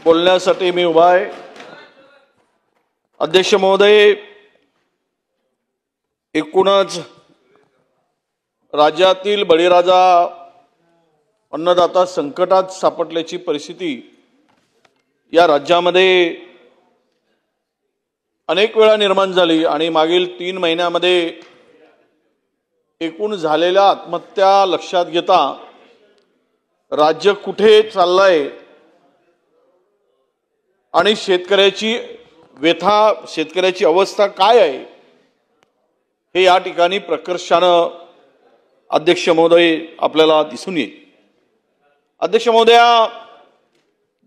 बोलण्यासाठी मी उभा आहे। अध्यक्ष महोदय, एकूणच राज्यातील बळीराजा अन्नदाता संकटात सापडल्याची परिस्थिती या राज्यामध्ये अनेक वेळा निर्माण झाली आणि मागील 3 महिन्यामध्ये एकूण झालेल्या आत्महत्या लक्षात घेता राज्य कुठे चाललंय आणि शेतकऱ्याची व्यथा, शेतकऱ्याची अवस्था काय आहे हे या ठिकाणी प्रकर्षाने अध्यक्ष महोदय आपल्याला दिसून येईल। अध्यक्ष महोदया,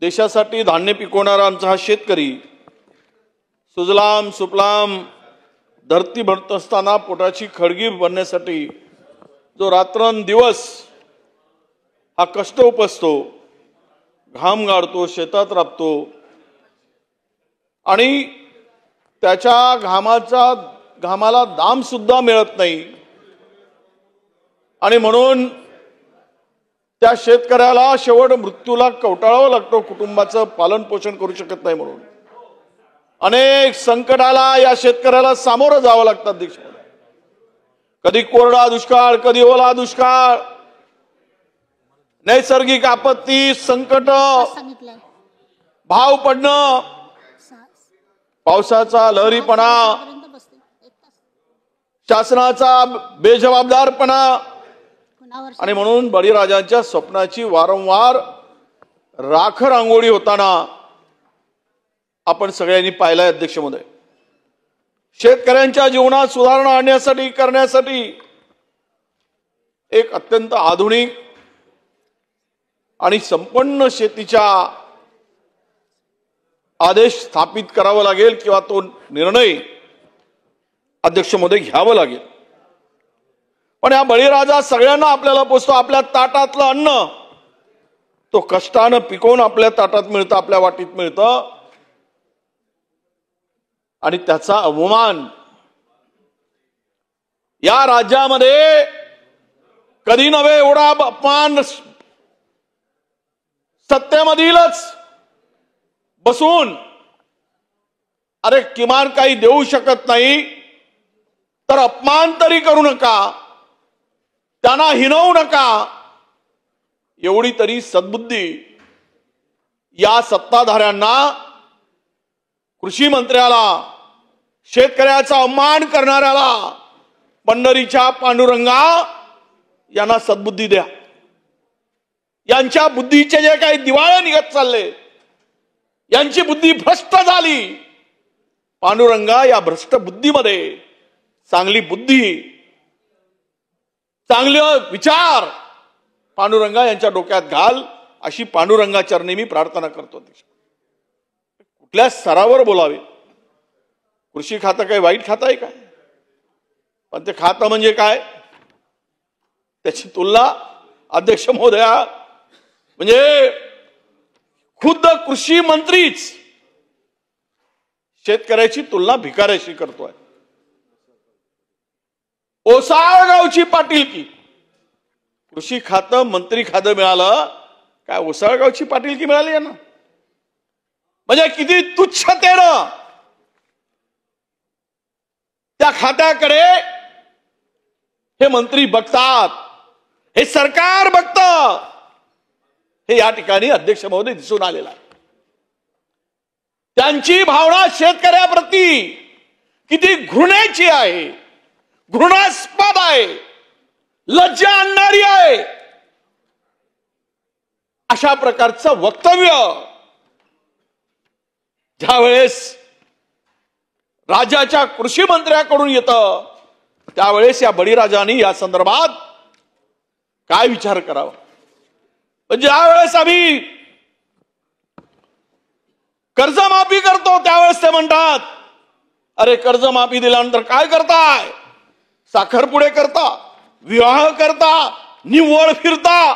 देशासाठी धान्य पिकवणारा आमचा हा शेतकरी सुजलाम सुफलाम धरती भरत असताना पोटाची खळगी भरण्यासाठी जो रात्रंदिवस हा कष्ट उपसतो, घाम गाळतो, शेतात राबतो आणि त्याच्या घामाला दाम सुद्धा मिळत नाही आणि म्हणून त्या शेतकऱ्याला शेवट मृत्यूला कवटाळावं लागतं, कुटुंबाचं पालन पोषण करू शकत नाही म्हणून अनेक संकटाला या शेतकऱ्याला सामोरं जावं लागतं। अध्यक्ष, कधी कोरडा दुष्काळ, कधी ओला दुष्काळ, नैसर्गिक आपत्ती, संकट, भाव पडणं, पावसाचा लहरीपणा, शासनाचा बेजबाबदारपणा आणि म्हणून बळीराजांच्या स्वप्नाची वारंवार राख रांगोळी होताना आपण सगळ्यांनी पाहिलंय। अध्यक्ष महोदय, शेतकऱ्यांच्या जीवनात सुधारणा आणण्यासाठी करण्यासाठी एक अत्यंत आधुनिक आणि संपन्न शेतीचा आदेश स्थापित करावा लागेल किंवा तो निर्णय अध्यक्ष महोदय घ्यावा लागेल। पण या बळीराजा सगळ्यांना आपल्याला पोचतो। आपल्या ताटातलं अन्न तो कष्टानं पिकवून आपल्या ताटात मिळतं, आपल्या वाटीत मिळतं आणि त्याचा अवमान या राज्यामध्ये कधी नव्हे एवढा अपमान सत्तेमधीलच बसून अरे किमान काही देऊ शकत नाही तर अपमान तरी करू नका, त्यांना हिणवू नका, एवढी तरी सद्बुद्धी या सत्ताधाऱ्यांना, कृषी मंत्र्याला, शेतकऱ्याचा अपमान करणाऱ्याला, पंढरीच्या पांडुरंगा यांना सद्बुद्धी द्या। यांच्या बुद्धीचे जे काही दिवाळे निघत चालले, यांची बुद्धी भ्रष्ट झाली। पांडुरंगा या भ्रष्ट बुद्धीमध्ये चांगली बुद्धी, चांगले विचार पांडुरंगा यांच्या डोक्यात घाल, अशी पांडुरंगा चरणी मी प्रार्थना करतो। कुठल्या स्तरावर बोलावे? कृषी खातं काही वाईट खातं आहे काय? पण ते खातं म्हणजे काय त्याची तुलना अध्यक्ष महोदया, म्हणजे खुद्द कृषी मंत्रीच शेतकऱ्याची तुलना भिकाऱ्याशी करतोय। ओसाळगावची पाटीलकी, कृषी खातं मंत्री खातं मिळालं काय, ओसाळगावची पाटीलकी मिळाली आहे ना? म्हणजे किती तुच्छतेनं त्या खात्याकडे हे मंत्री बघतात, हे सरकार बघतं, हे या ठिकाणी अध्यक्ष महोदय दिसून आलेला आहे। त्यांची भावना शेतकऱ्याप्रती किती घृणेची आहे, घृणास्पद आहे, लज्जा आणणारी आहे। अशा प्रकारचं वक्तव्य ज्यावेळेस राज्याच्या कृषी मंत्र्याकडून येतं त्यावेळेस या बळीराजांनी या संदर्भात काय विचार करावा? ज्यावेळेस आम्ही कर्जमाफी करतो त्यावेळेस ते म्हणतात, अरे कर्जमाफी दिल्यानंतर काय करताय? साखरपुडे करता, विवाह करता, निव्वळ फिरता।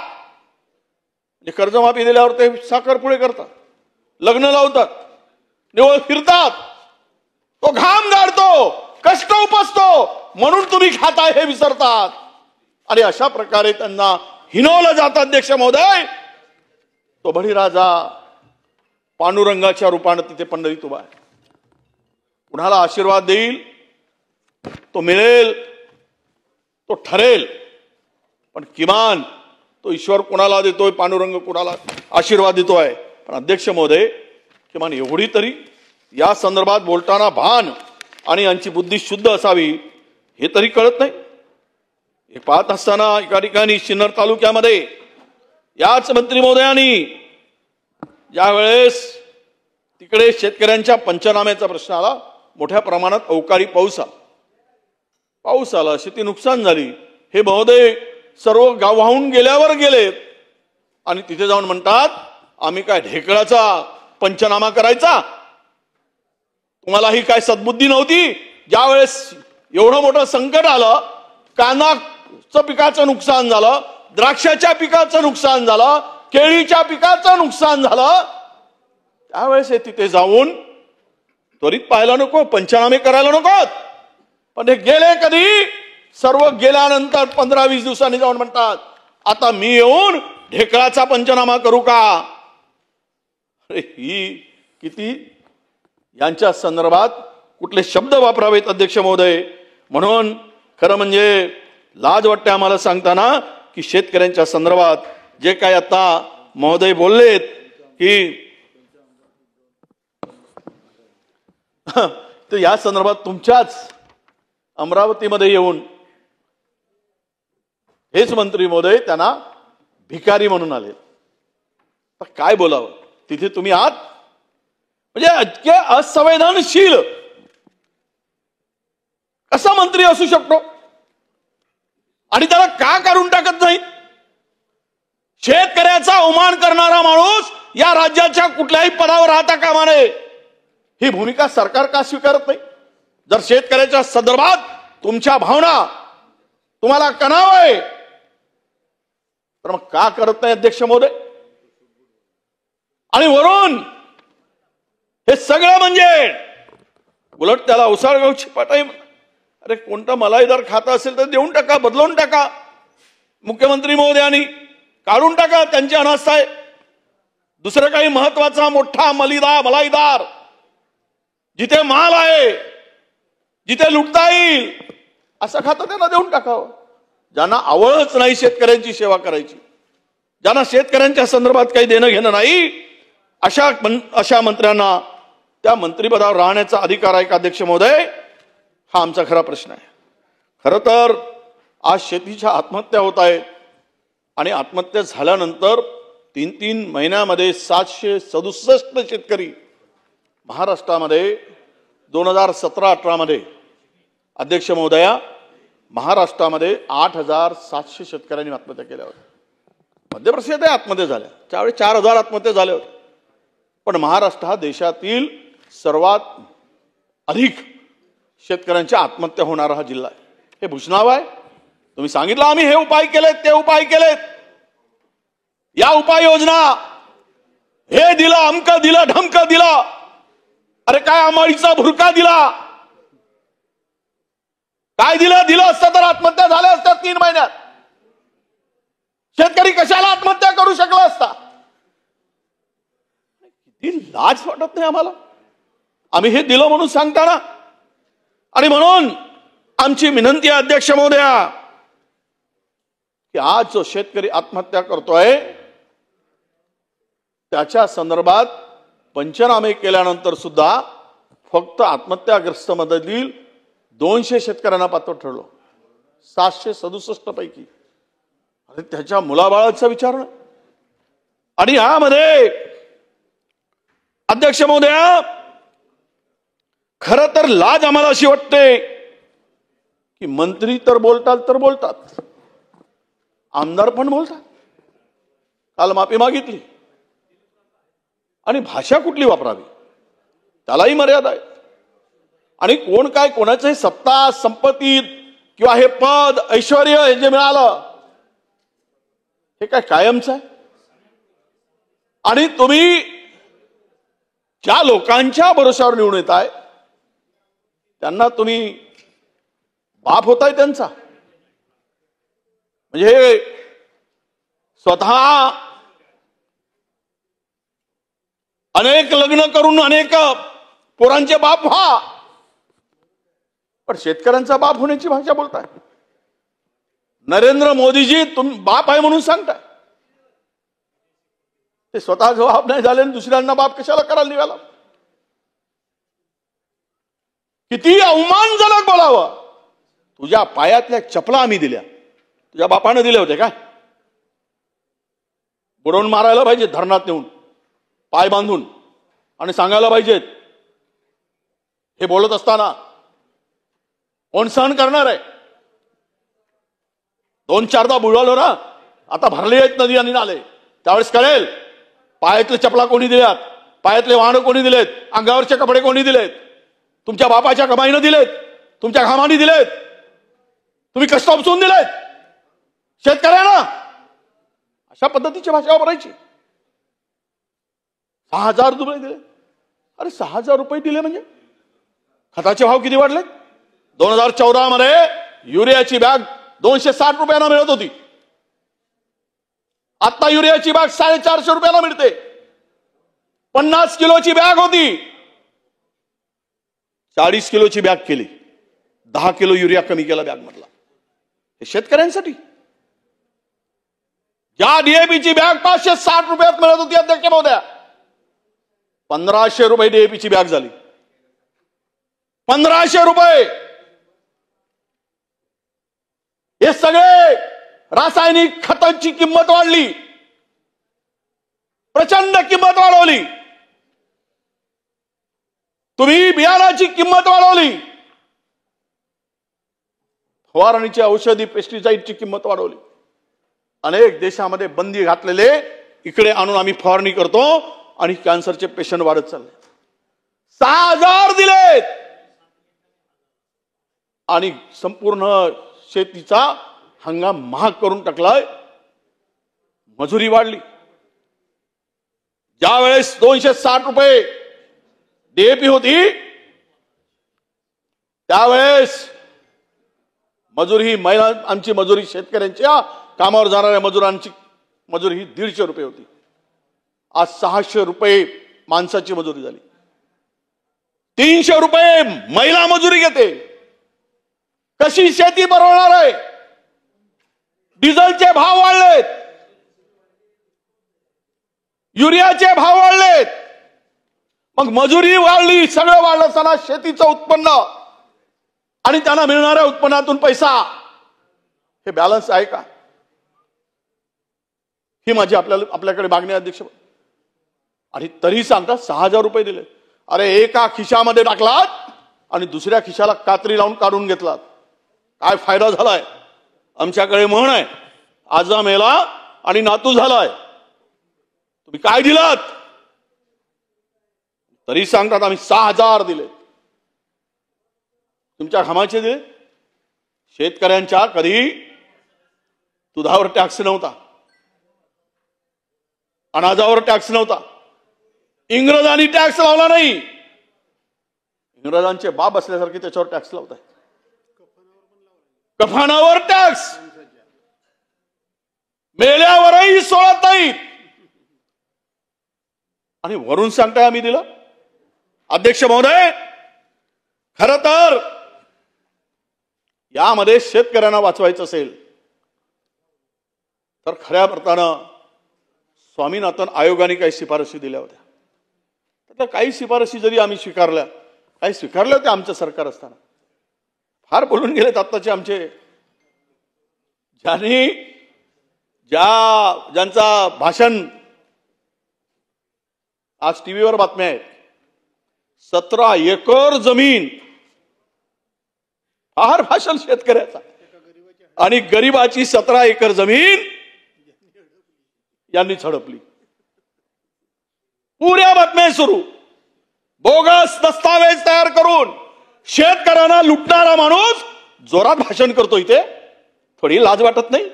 कर्जमाफी दिल्यावर ते साखरपुडे करतात, लग्न लावतात, निव्वळ फिरतात, तो घाम गाळतो, कष्ट उपसतो म्हणून तुम्ही खाताय हे विसरतात आणि अशा प्रकारे त्यांना हिनवलं जातं। अध्यक्ष महोदय, तो बळीराजा पांडुरंगाच्या रूपाने तिथे पंढरीत उभा आहे. कुणाला आशीर्वाद देईल तो मिळेल, तो ठरेल, पण किमान तो ईश्वर कुणाला देतोय, पांडुरंग कुणाला आशीर्वाद देतोय. पण अध्यक्ष महोदय, किमान एवढी तरी या संदर्भात बोलताना भान आणि यांची बुद्धी शुद्ध असावी हे तरी कळत नाही. हे पाहत असताना एका ठिकाणी सिन्नर तालुक्यामध्ये याच मंत्री महोदयांनी ज्या वेळेस तिकडे शेतकऱ्यांच्या पंचनाम्याचा प्रश्न आला, मोठ्या प्रमाणात अवकाळी पाऊस आला, शेती नुकसान झाली, हे महोदय सर्व गाव वाहून गेल्यावर गेलेत आणि तिथे जाऊन म्हणतात आम्ही काय ढेकळाचा पंचनामा करायचा? तुम्हाला ही काय सद्बुद्धी नव्हती? ज्या वेळेस एवढं मोठं संकट आलं, कांद्याचं पिकाचं नुकसान झालं, द्राक्षाच्या पिकाचं नुकसान झालं, केळीच्या पिकाचं नुकसान झालं, त्यावेळेस हे तिथे जाऊन त्वरित पाहायला नको, पंचनामे करायला नको. पण हे गेले कधी? सर्व गेल्यानंतर 15-20 दिवसांनी जाऊन म्हणतात आता मी येऊन ढेकळाचा पंचनामा करू का? अरे ही किती यांच्या संदर्भात कुठले शब्द वापरावेत अध्यक्ष महोदय. म्हणून खरं म्हणजे लाज वाटते आम्हाला सांगताना की शेतकऱ्यांच्या संदर्भात जे काय आता महोदय बोललेत की तर या संदर्भात तुमच्याच अमरावतीमध्ये येऊन हेच मंत्री महोदय त्यांना भिकारी म्हणून आले. तर काय बोलावं? तिथे तुम्ही आहात म्हणजे इतके असंवेदनशील कसा मंत्री असू शकतो? आणि त्याला का काढून टाकत नाही? शेतकऱ्याचा अवमान करणारा माणूस या राज्याच्या कुठल्याही पदावर राहता कामा नये. ही भूमिका सरकार का स्वीकारत नाही? जर शेतकऱ्याच्या संदर्भात तुमच्या भावना तुम्हाला कणाव आहे तर मग का करत नाही अध्यक्ष महोदय? आणि वरून हे सगळं म्हणजे उलट त्याला उसाळगावची पाटाई. अरे कोणतं मलाईदार खातं असेल तर देऊन टाका, बदलवून टाका. मुख्यमंत्री महोदयांनी काढून टाका, त्यांची अनास्था आहे. दुसरं काही महत्वाचा मोठा मलाईदार जिथे माल आहे, जिथे लुटता येईल असं खातं त्यांना देऊन टाकावं. ज्यांना आवडच नाही शेतकऱ्यांची सेवा करायची, ज्यांना शेतकऱ्यांच्या संदर्भात काही देणं घेणं नाही, अशा मंत्र्यांना त्या मंत्रिपदावर राहण्याचा अधिकार आहे का अध्यक्ष महोदय? हा आमचा खरा प्रश्न आहे. खरं तर आज शेतीच्या आत्महत्या होत आहेत आणि आत्महत्या झाल्यानंतर 3 महिन्यामध्ये 767 शेतकरी महाराष्ट्रामध्ये 2017-18 मध्ये अध्यक्ष महोदया महाराष्ट्रामध्ये 8,700 शेतकऱ्यांनी आत्महत्या केल्या होत्या. मध्य प्रदेशात आत्महत्या झाल्या, त्यावेळी 4,000 आत्महत्या झाल्या होत्या. पण महाराष्ट्र हा देशातील सर्वात अधिक शेतकऱ्यांच्या आत्महत्या होणारा हा जिल्हा आहे. हे भूषणाव आहे. तुम्ही सांगितलं आम्ही हे उपाय केलेत, ते उपाय केलेत, या उपाययोजना, हे दिलं, अमकं दिलं, ढमकं दिलं. अरे काय अंबाडीचा भुरका दिला? काय दिलं असतं तर आत्महत्या झाल्या असतात 3 महिन्यात. शेतकरी कशाला आत्महत्या करू शकला असता? किती लाज वाटत नाही आम्हाला आम्ही हे दिलं म्हणून सांगताना. आणि म्हणून आमची विनंती आहे अध्यक्ष महोदया की आज जो शेतकरी आत्महत्या करतोय त्याच्या संदर्भात पंचनामे केल्यानंतर सुद्धा फक्त आत्महत्याग्रस्त मधील 200 शेतकऱ्यांना पात्र ठरलो 767 पैकी. अरे त्याच्या मुलाबाळाचा विचार नाही. आणि यामध्ये अध्यक्ष महोदया खरं तर लाज आम्हाला अशी वाटते की मंत्री तर बोलतात, आमदार पण बोलतात. काल माफी मागितली. आणि भाषा कुठली वापरावी त्यालाही मर्यादा आहे. आणि कोण काय कोणाचे सत्ता संपत्ती किंवा हे पद ऐश्वर्य हे जे मिळालं हे काय कायमचं आहे? आणि तुम्ही ज्या लोकांच्या भरोशावर निवडून येत आहे त्यांना तुम्ही बाप होताय त्यांचा. म्हणजे स्वतः अनेक लग्न करून अनेक पोरांचे बाप व्हा, पण शेतकऱ्यांचा बाप होण्याची भाषा बोलताय. नरेंद्र मोदीजी तुम्ही बाप आहे म्हणून सांगताय, ते स्वतः जबाब नाही झाले दुसऱ्यांना बाप कशाला करायला निघाला. किती अवमानजनक बोलावं. तुझ्या पायातल्या चपला आम्ही दिल्या, तुझ्या बापानं दिले होते काय? बुडवून मारायला पाहिजे धरणात नेऊन पाय बांधून आणि सांगायला पाहिजेत. हे बोलत असताना कोण सहन करणार आहे? 2-4दा बुडवलं ना, आता भरले आहेत नदी आणि नाले, त्यावेळेस कळेल पायातले चपला कोणी दिल्यात, पायातले वाहनं कोणी दिलेत, अंगावरचे कपडे कोणी दिलेत. तुमच्या बापाच्या कमाईनं दिलेत, तुमच्या घामाने दिलेत, तुम्ही कष्ट उपसून दिलेत शेतकऱ्यांना. अशा पद्धतीची भाषा वापरायची. 6,000 रुपये दिले. अरे 6,000 रुपये दिले म्हणजे खताचे भाव किती वाढले? 2014 मध्ये युरियाची बॅग 260 रुपयांना मिळत होती, आता युरियाची बॅग 450 रुपयाला मिळते. 50 किलोची बॅग होती, 40 किलोची बॅग केली, 10 किलो युरिया कमी केला बॅग मधला. हे शेतकऱ्यांसाठी. ज्या डीएपीची बॅग 560 रुपयात मिळत होती अध्यक्ष महोदया, 1,500 रुपये डीएपीची बॅग झाली. 1,500 रुपये. हे सगळे रासायनिक खतांची किंमत वाढली, प्रचंड किंमत वाढवली. तुम्ही बियाणाची किंमत वाढवली, फवारणीची औषधी पेस्टिसाइडची किंमत वाढवली. अनेक देशामध्ये बंदी घातलेले इकडे आणून आम्ही फवारणी करतो आणि कॅन्सरचे पेशंट वाढत चालले. 6,000 दिलेत आणि संपूर्ण शेतीचा हंगाम महाग करून टाकलाय. मजुरी वाढली. ज्या वेळेस 260 रुपये डीएपी होती, त्यावेळेस मजुरी ही महिला आमची मजुरी, शेतकऱ्यांच्या कामावर जाणाऱ्या मजुरांची मजुरी ही 150 रुपये होती. आज 600 रुपये माणसाची मजुरी झाली. 300 रुपये महिला मजुरी घेते. कशी शेती परवडणार आहे? डिझेलचे भाव वाढलेत, युरियाचे भाव वाढलेत, मग मजुरी वाढली, सगळं वाढलं असताना शेतीचं उत्पन्न आणि त्यांना मिळणाऱ्या उत्पन्नातून पैसा, हे बॅलन्स आहे का? ही माझी आपल्याकडे मागणी आहे अध्यक्ष. आणि तरी सांगतात 6,000 रुपये दिले. अरे एका खिशामध्ये टाकलात आणि दुसऱ्या खिशाला कात्री लावून काढून घेतलात, काय फायदा झालाय? आमच्याकडे म्हण आहे, आजा मेला आणि नातू झालाय. तुम्ही काय दिलात? तरी सांगतात आम्ही 6,000 दिले. तुमच्या घामाचे दिले. शेतकऱ्यांच्या कधी दुधावर टॅक्स नव्हता, अनाजावर टॅक्स नव्हता. इंग्रजांनी टॅक्स लावला नाही. इंग्रजांचे बाप असल्यासारखे त्याच्यावर टॅक्स लावताय. कफानावर टॅक्स, मेल्यावरही सोडत नाही आणि वरून सांगताय आम्ही दिलं. अध्यक्ष महोदय, खरं तर यामध्ये शेतकऱ्यांना वाचवायचं असेल तर खऱ्या अर्थानं स्वामीनाथन आयोगाने काही शिफारशी दिल्या होत्या. त्यातल्या काही शिफारशी जरी आम्ही स्वीकारल्या, काही स्वीकारल्या होत्या आमचं सरकार असताना, फार बोलून गेलेत आत्ताचे आमचे, ज्यांचा भाषण आज टीव्हीवर बातम्या आहेत. 17 एकर जमीन, फार भाषण शेतकऱ्याचा, आणि गरीबाची 17 एकर जमीन यांनी झडपली. पुऱ्या बातम्या सुरू. बोगस दस्तावेज तयार करून शेतकऱ्यांना लुटणारा माणूस जोरात भाषण करतो. इथे थोडी लाज वाटत नाही?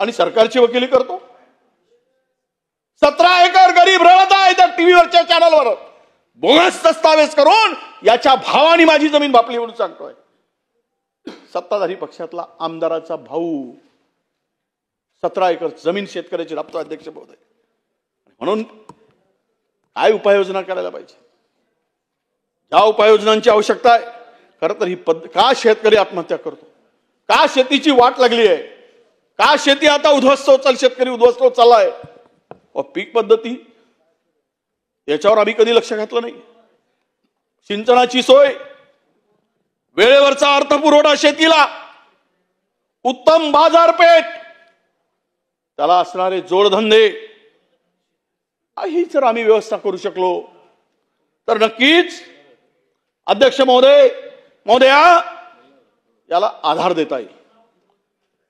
आणि सरकारची वकिली करतो. 17 एकर गरीब रडत आहे त्या टीव्हीवरच्या चॅनलवर. बोगस दस्तावेज करून याच्या भावाने माझी जमीन बापली म्हणून सांगतोय. सत्ताधारी पक्षातला आमदाराचा भाऊ 17 एकर जमीन शेतकऱ्याची राबतो अध्यक्ष महोदय. म्हणून काय उपाययोजना करायला पाहिजे, ज्या उपाययोजनांची आवश्यकता आहे. खरं तर ही का शेतकरी आत्महत्या करतो, का शेतीची वाट लागली आहे, का शेती आता उद्ध्वस्त होत शेतकरी उद्ध्वस्त होत चाललाय. पीक पद्धती याच्यावर आम्ही कधी लक्ष घातलं नाही. सिंचनाची सोय, वेळेवरचा अर्थपुरवठा शेतीला, उत्तम बाजारपेठ, त्याला असणारे जोडधंदे, ही जर आम्ही व्यवस्था करू शकलो तर नक्कीच अध्यक्ष महोदया याला आधार देता येईल,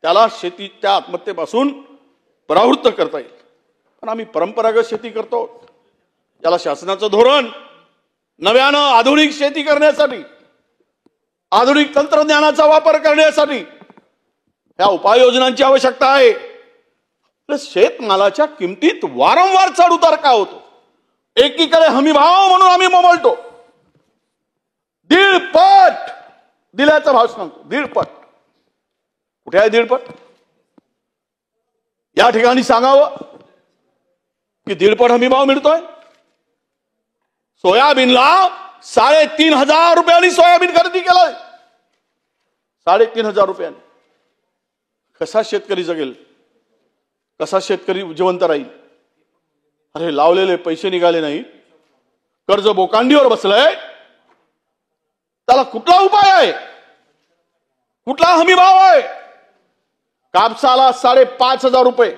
त्याला शेतीच्या आत्महत्येपासून परावृत्त करता येईल. पण आम्ही परंपरागत शेती करतो, याला शासनाचं धोरण नव्यानं आधुनिक शेती करण्यासाठी, आधुनिक तंत्रज्ञानाचा वापर करण्यासाठी या उपाययोजनांची आवश्यकता आहे. शेतमालाच्या किमतीत वारंवार चढ उतार का होतो? एकीकडे हमी भाव म्हणून आम्ही मोबलतो, 1.5 पट दिल्याचा भाव सांगतो, 1.5 पट. कुठे आहे 1.5 पट? या ठिकाणी सांगावं की 1.5 पट हमी भाव मिळतोय. सोयाबीनला 3,500 रुपयांनी सोयाबीन खरेदी केलंय, 3,500 रुपयांनी. कसा शेतकरी जगेल, कसा शेतकरी जिवंत राहील? अरे लावलेले पैसे निघाले नाही, कर्ज बोकांडीवर बसलंय, त्याला कुठला उपाय आहे, कुठला हमी भाव आहे? कापसाला 5,500 रुपये,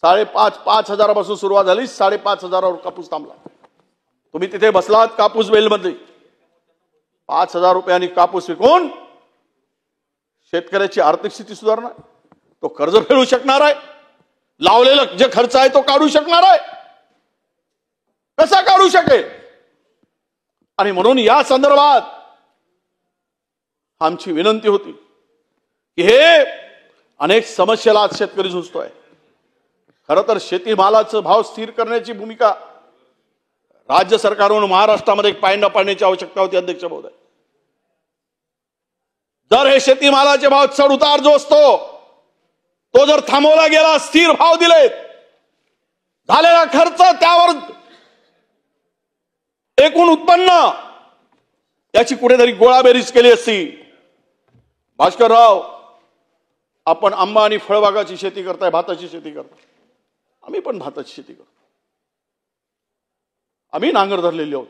5,500 सुरुवात झाली, 5,500 कापूस थांबला. तुम्ही तिथे बसलात कापूस बेलमध्ये, 5,000 रुपयांनी कापूस विकून शेतकऱ्याची आर्थिक स्थिती सुधारणार, तो कर्ज फेडू शकणार आहे, लावलेला जे खर्च आहे तो काढू शकणार आहे, कसा काढू शकेल? आणि म्हणून या संदर्भात आमची विनंती होती की हे अनेक समस्येला आज शेतकरी झुंजतोय. खरं तर शेतीमालाचा भाव स्थिर करण्याची भूमिका राज्य सरकारकडून महाराष्ट्रामध्ये एक पायंडा पाडण्याची आवश्यकता होती. अध्यक्ष महोदय, जर हे शेतीमालाचे भाव चढ उतार जो असतो तो जर थांबवला गेला, स्थिर भाव दिलेत, झालेला खर्च त्यावर एकूण उत्पन्न याची कुठेतरी गोळाबेरीज केली असती. भास्करराव, आपण आंबा आणि फळबागाची शेती करताय, भाताची शेती करताय, आम्ही पण भाताची शेती करतो. आम्ही नांगर धरलेले आहोत,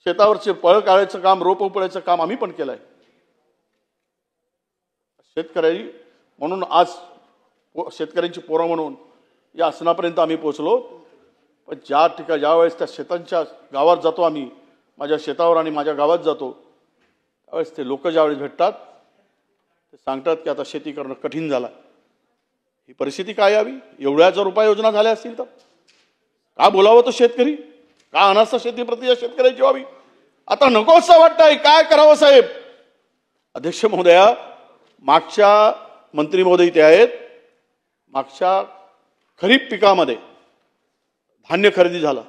शेतावरचे पळ काढायचं काम, रोप उपळायचं काम आम्ही पण केलंय. शेतकरी म्हणून आज शेतकऱ्यांची पोरं म्हणून या आसनापर्यंत आम्ही पोहोचलो. पण ज्या वेळेस त्या शेतांच्या गावात जातो, आम्ही माझ्या शेतावर आणि माझ्या गावात जातो, त्यावेळेस ते लोक ज्यावेळेस भेटतात ते सांगतात की आता शेती करणं कठीण झालं. ही परिस्थिती काय यावी? एवढ्या जर उपाययोजना झाल्या असतील तर का बोलावं तो शेतकरी? का अनास्था शेतीप्रती या शेतकऱ्याची व्हावी? आता नको असं वाटतंय, काय करावं साहेब? अध्यक्ष महोदया, मागच्या मंत्री महोदय ते आहेत, मागच्या खरीप पिकामध्ये धान्य खरेदी झाला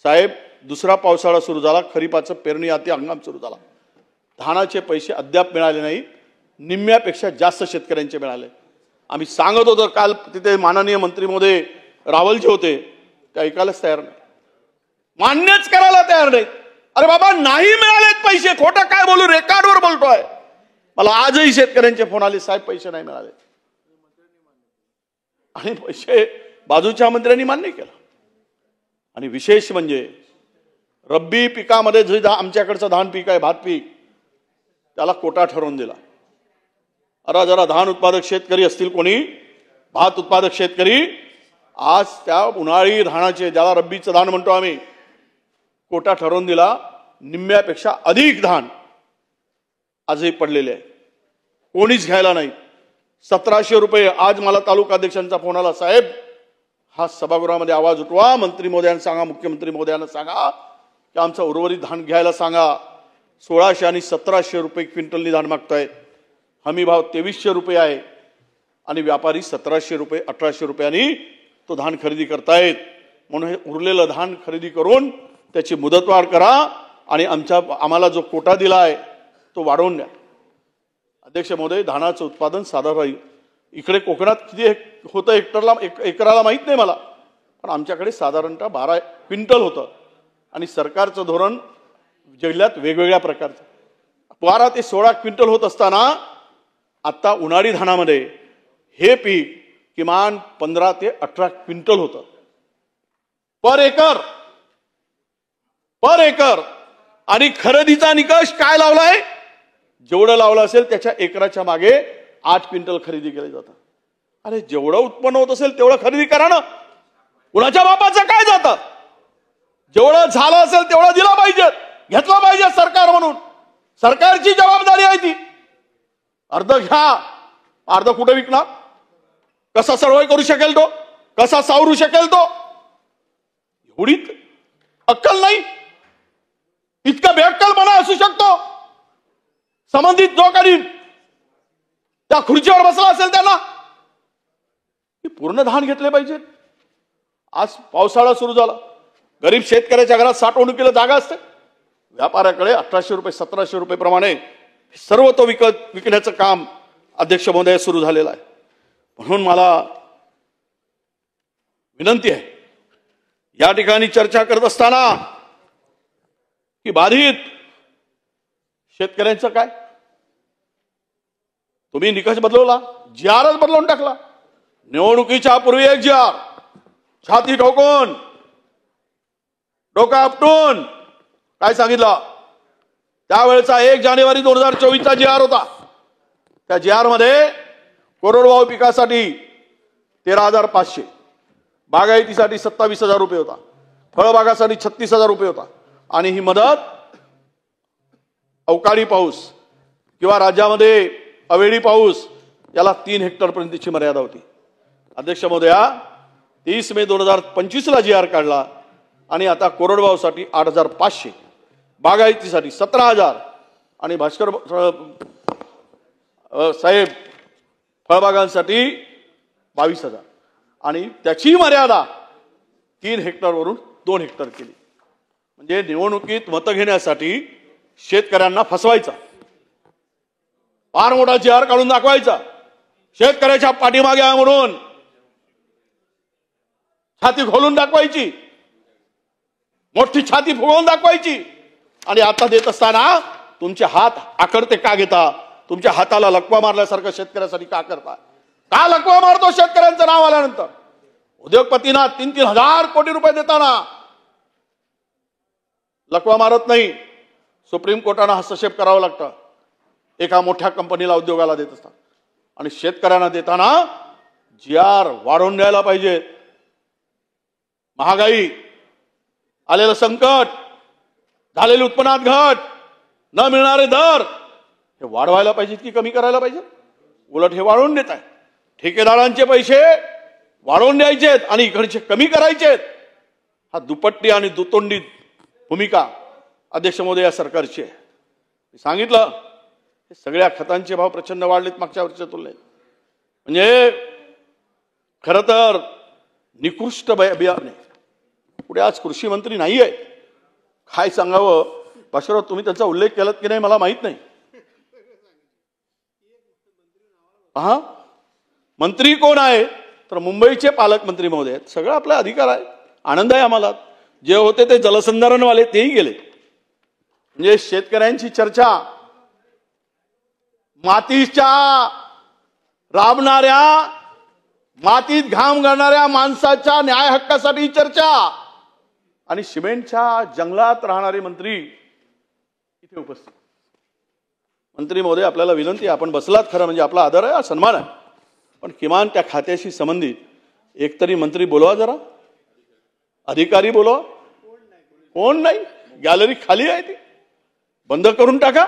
साहेब, दुसरा पावसाळा सुरू झाला, खरीपाचं पेरणी आती हंगाम सुरू झाला, धानाचे पैसे अद्याप मिळाले नाहीत, निम्म्यापेक्षा जास्त शेतकऱ्यांचे मिळाले. आम्ही सांगत होतो, काल तिथे माननीय मंत्री महोदय रावलजी होते, ते ऐकायलाच तयार नाही, मान्यच करायला तयार नाहीत. अरे बाबा, नाही मिळालेत पैसे, खोटं काय बोलू, रेकॉर्डवर बोलतोय. मला आजही शेतकऱ्यांचे फोन आले, साहेब पैसे नाही मिळाले, आणि पैसे बाजूच्या मंत्र्यांनी मान्य केलं. आणि विशेष म्हणजे रब्बी पिकामध्ये जे आमच्याकडचं धान पीक आहे, भात पीक, त्याला कोटा ठरवून दिला. अरे जरा धान उत्पादक शेतकरी असतील कोणी, भात उत्पादक शेतकरी, आज त्या उन्हाळी धानाचे, ज्याला रब्बीचं धान म्हणतो आम्ही, कोटा ठरवून दिला. निम्म्यापेक्षा अधिक धान आजही पडलेले आहे, कोणीच घ्यायला नाही. 1,700 रुपये. आज मला तालुका अध्यक्षांचा फोन आला, साहेब हा सभागृहामध्ये आवाज उठवा, मंत्री महोदयांना सांगा, मुख्यमंत्री महोदयांना सांगा की आमचं उर्वरित धान घ्यायला सांगा. 1,600 आणि 1,700 रुपये क्विंटलनी धान मागतायत. हमी भाव 2,300 रुपये आहे आणि व्यापारी 1,700 रुपये 1,800 रुपयांनी तो धान खरेदी करतायत. म्हणून हे उरलेलं धान खरेदी करून त्याची मुदतवाढ करा आणि आम्हाला जो कोटा दिला आहे तो वाढवून द्या. अध्यक्ष महोदय, धानाचं उत्पादन साधारण इकडे कोकणात किती होतं एकराला माहित नाही मला, पण आमच्याकडे साधारणतः 12 क्विंटल होतं आणि सरकारचं धोरण जिल्ह्यात वेगवेगळ्या प्रकारचं 12 ते 16 क्विंटल होत असताना आता उन्हाळी धानामध्ये हे पीक किमान 15 ते 18 क्विंटल होतं पर एकर आणि खरेदीचा निकष काय लावलाय? जेवढं लावलं असेल त्याच्या एकराच्या मागे 8 क्विंटल खरेदी केली जातं. अरे जेवढं उत्पन्न होत असेल तेवढं खरेदी करा ना. कुणाच्या बापाचं काय जातं? जेवढं झालं असेल तेवढं दिलं पाहिजे, घेतलं पाहिजे सरकार म्हणून. सरकारची जबाबदारी आहे ती. अर्ध घ्या, अर्ध कुठे विकणार? कसा सर्व्हाइव्ह करू शकेल तो? कसा सावरू शकेल तो? एवढी अक्कल नाही? इतका बेअक्कलपणा असू शकतो? संबंधित जो काही त्या खुर्चीवर बसला असेल त्यांना पूर्ण धान घेतले पाहिजे. आज पावसाळा सुरू झाला, गरीब शेतकऱ्याच्या घरात साठवणुकीला जागा असते. व्यापाऱ्याकडे 1800 रुपये 1700 रुपये प्रमाणे सर्व तो विकण्याचं काम अध्यक्ष महोदय सुरू झालेलं आहे. म्हणून मला विनंती आहे, या ठिकाणी चर्चा करत असताना की बाधित शेतकऱ्यांचं काय? तुम्ही निकष बदलवला, जी.आरच बदलवून टाकला. निवडणुकीच्या पूर्वी एक जी.आर, छाती ठोकून डोका आपटून काय सांगितलं? त्यावेळेचा 1 जानेवारी 2024चा जी.आर होता. त्या जी.आर मध्ये कोरडवाहू पिकासाठी 13,500, बागायतीसाठी 27,000 रुपये होता, फळबागासाठी 36,000 रुपये होता. आणि ही मदत अवकाळी पाऊस किंवा राज्यामध्ये अवेळी पाऊस याला 3 हेक्टरपर्यंतची मर्यादा होती. अध्यक्ष महोदया, 30 मे 2025ला जी.आर काढला आणि आता कोरडवाहूसाठी 8,500, बागायतीसाठी 17,000 आणि भास्कर साहेब फळबागांसाठी 22,000 आणि त्याची मर्यादा 3 हेक्टरवरून 2 हेक्टर केली. म्हणजे निवडणुकीत मतं घेण्यासाठी शेतकऱ्यांना फसवायचा, फार मोठा जी.आर काढून दाखवायचा, शेतकऱ्याच्या पाठीमागे आहे म्हणून छाती खोलून दाखवायची, मोठी छाती फुगवून दाखवायची. आणि आता देत असताना तुमचे हात आकडते का घेता? तुमच्या हाताला लकवा मारल्यासारखं शेतकऱ्यासाठी का करता? का लकवा मारतो शेतकऱ्यांचं नाव आल्यानंतर? उद्योगपतींना 3-3 हजार कोटी रुपये देताना लकवा मारत नाही. सुप्रीम कोर्टानं हस्तक्षेप करावं लागतं एका मोठ्या कंपनीला, उद्योगाला देत असतात. आणि शेतकऱ्यांना देताना जी.आर वाढवून द्यायला पाहिजे. महागाई, आलेलं संकट, झालेली उत्पन्नात घट, न मिळणारे दर हे वाढवायला पाहिजेत की कमी करायला पाहिजे? उलट हे वाढवून देत आहे. ठेकेदारांचे पैसे वाढवून द्यायचेत आणि इकडचे कमी करायचेत. हा दुपट्टी आणि दुतोंडी भूमिका अध्यक्ष महोदय या सरकारची आहे. सांगितलं, सगळ्या खतांचे भाव प्रचंड वाढलेत मागच्या वर्षीच्या तुलनेत. म्हणजे खरं तर निकृष्ट बियाणे. पुढे आज कृषी मंत्री नाही आहे, काय सांगावं? भास्करराव, तुम्ही त्याचा उल्लेख केलात की नाही मला माहित नाही. हा, मंत्री कोण आहे? तर मुंबईचे पालकमंत्री महोदय आहेत. सगळं आपला अधिकार आहे, आनंद आहे आम्हाला. जे होते ते जलसंधारणवाले तेही गेले. म्हणजे शेतकऱ्यांची चर्चा, मातीच्या राबणाऱ्या, मातीत घाम घालणाऱ्या माणसाच्या न्याय हक्कासाठी चर्चा, आणि सिमेंटच्या जंगलात राहणारे मंत्री इथे उपस्थित. मंत्री महोदय, आपल्याला विनंती आहे, आपण बसलात खरं म्हणजे आपला आदर आहे, सन्मान आहे, पण किमान त्या खात्याशी संबंधित एकतरी मंत्री बोलवा, जरा अधिकारी बोलवा. कोण नाही? गॅलरी खाली आहे, ती बंद करून टाका.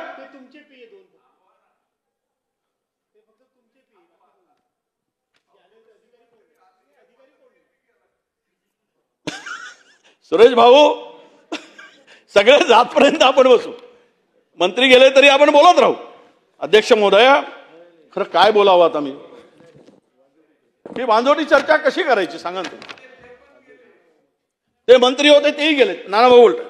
सुरेश भाऊ, सगळे जातपर्यंत आपण बसू, मंत्री गेले तरी आपण बोलत राहू. अध्यक्ष महोदय, खरं काय बोलावं आता मी? ही बांधवटी चर्चा कशी करायची सांगा ना. ते मंत्री होते तेही गेले, नाना भाऊ बोलतात.